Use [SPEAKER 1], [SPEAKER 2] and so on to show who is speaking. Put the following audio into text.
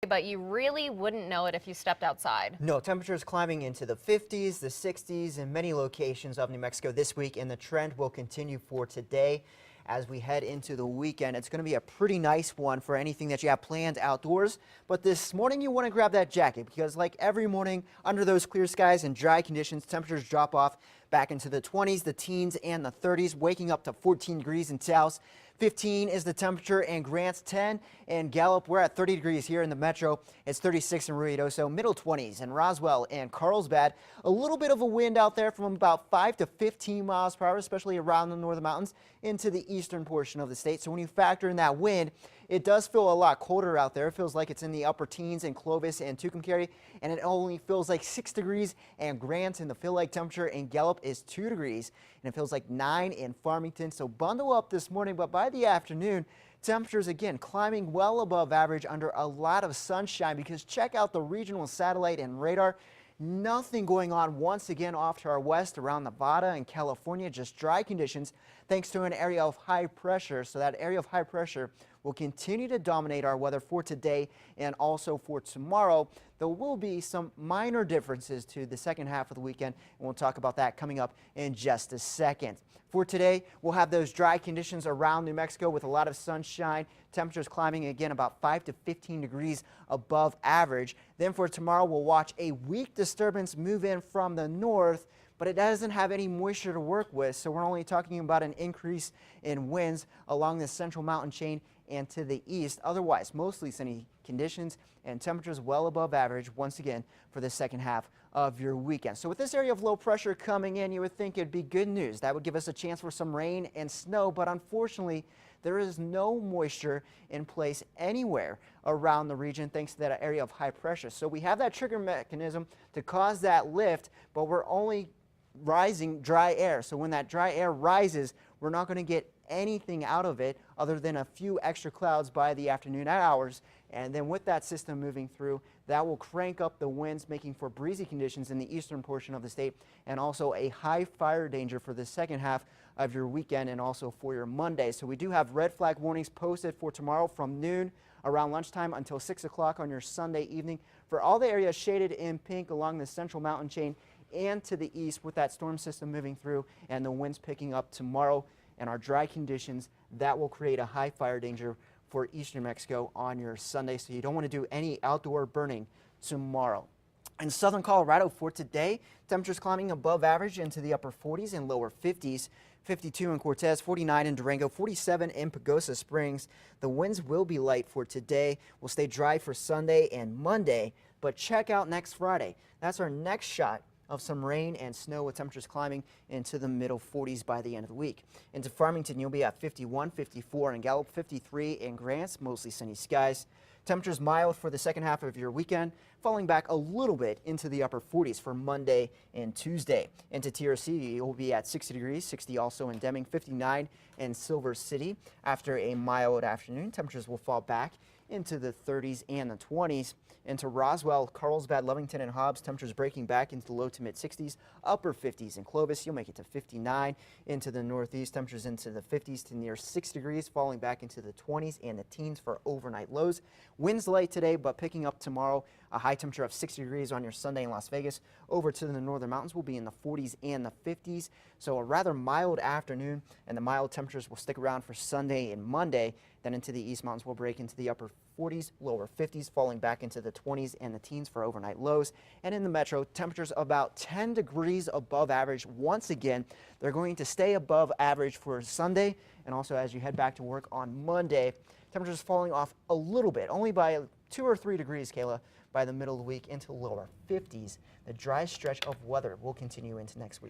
[SPEAKER 1] But you really wouldn't know it if you stepped outside.
[SPEAKER 2] No, temperatures climbing into the 50s, the 60s in many locations of New Mexico this week, and the trend will continue for today as we head into the weekend. It's going to be a pretty nice one for anything that you have planned outdoors. But this morning you want to grab that jacket because like every morning under those clear skies and dry conditions, temperatures drop off back into the 20s, the teens and the 30s, waking up to 14 degrees in Taos. 15 is the temperature in Grants, 10 in Gallup. We're at 30 degrees here in the metro. It's 36 in Ruidoso, middle 20s in Roswell and Carlsbad. A little bit of a wind out there from about 5 to 15 miles per hour, especially around the northern mountains into the eastern portion of the state. So when you factor in that wind, it does feel a lot colder out there. It feels like it's in the upper teens in Clovis and Tucumcari, and it only feels like 6 degrees in Grant, and the feel-like temperature in Gallup is 2 degrees, and it feels like 9 in Farmington. So bundle up this morning, but by the afternoon, temperatures again climbing well above average under a lot of sunshine because check out the regional satellite and radar. Nothing going on once again off to our west around Nevada and California, just dry conditions thanks to an area of high pressure. So that area of high pressure will continue to dominate our weather for today and also for tomorrow. There will be some minor differences to the second half of the weekend, and we'll talk about that coming up in just a second. For today, we'll have those dry conditions around New Mexico with a lot of sunshine. Temperatures climbing again about 5 to 15 degrees above average. Then for tomorrow, we'll watch a weak disturbance move in from the north, but it doesn't have any moisture to work with. So we're only talking about an increase in winds along the central mountain chain and to the east. Otherwise, mostly sunny conditions and temperatures well above average once again for the second half of your weekend. So with this area of low pressure coming in, you would think it'd be good news. That would give us a chance for some rain and snow, but unfortunately, there is no moisture in place anywhere around the region thanks to that area of high pressure. So we have that trigger mechanism to cause that lift, but we're only rising dry air. So when that dry air rises, we're not going to get anything out of it other than a few extra clouds by the afternoon hours. And then with that system moving through, that will crank up the winds, making for breezy conditions in the eastern portion of the state and also a high fire danger for the second half of your weekend and also for your Monday. So we do have red flag warnings posted for tomorrow from noon around lunchtime until 6 o'clock on your Sunday evening for all the areas shaded in pink along the central mountain chain and to the east with that storm system moving through and the winds picking up tomorrow and our dry conditions. That will create a high fire danger for eastern Mexico on your Sunday, so you don't want to do any outdoor burning tomorrow. In southern Colorado for today, temperatures climbing above average into the upper 40s and lower 50s. 52 in Cortez, 49 in Durango, 47 in Pagosa Springs. The winds will be light for today. We'll stay dry for Sunday and Monday, but check out next Friday. That's our next shot of some rain and snow with temperatures climbing into the middle 40s by the end of the week. Into Farmington, you'll be at 51, 54 in Gallup, 53 in Grants, mostly sunny skies. Temperatures mild for the second half of your weekend, falling back a little bit into the upper 40s for Monday and Tuesday. Into TRC, you'll be at 60 degrees, 60 also in Deming, 59 in Silver City. After a mild afternoon, temperatures will fall back into the 30s and the 20s. Into Roswell, Carlsbad, Lovington, and Hobbs, temperatures breaking back into the low to mid 60s, upper 50s in Clovis. You'll make it to 59. Into the northeast, temperatures into the 50s to near 6 degrees, falling back into the 20s and the teens for overnight lows. Winds light today, but picking up tomorrow. A high temperature of 60 degrees on your Sunday in Las Vegas. Over to the northern mountains will be in the 40s and the 50s. So a rather mild afternoon, and the mild temperatures will stick around for Sunday and Monday. Then into the east mountains will break into the upper 40s, lower 50s, falling back into the 20s and the teens for overnight lows. And in the metro, temperatures about 10 degrees above average. Once again, they're going to stay above average for Sunday and also as you head back to work on Monday. Temperatures falling off a little bit, only by 2 or 3 degrees, Kayla, by the middle of the week into lower 50s. The dry stretch of weather will continue into next week.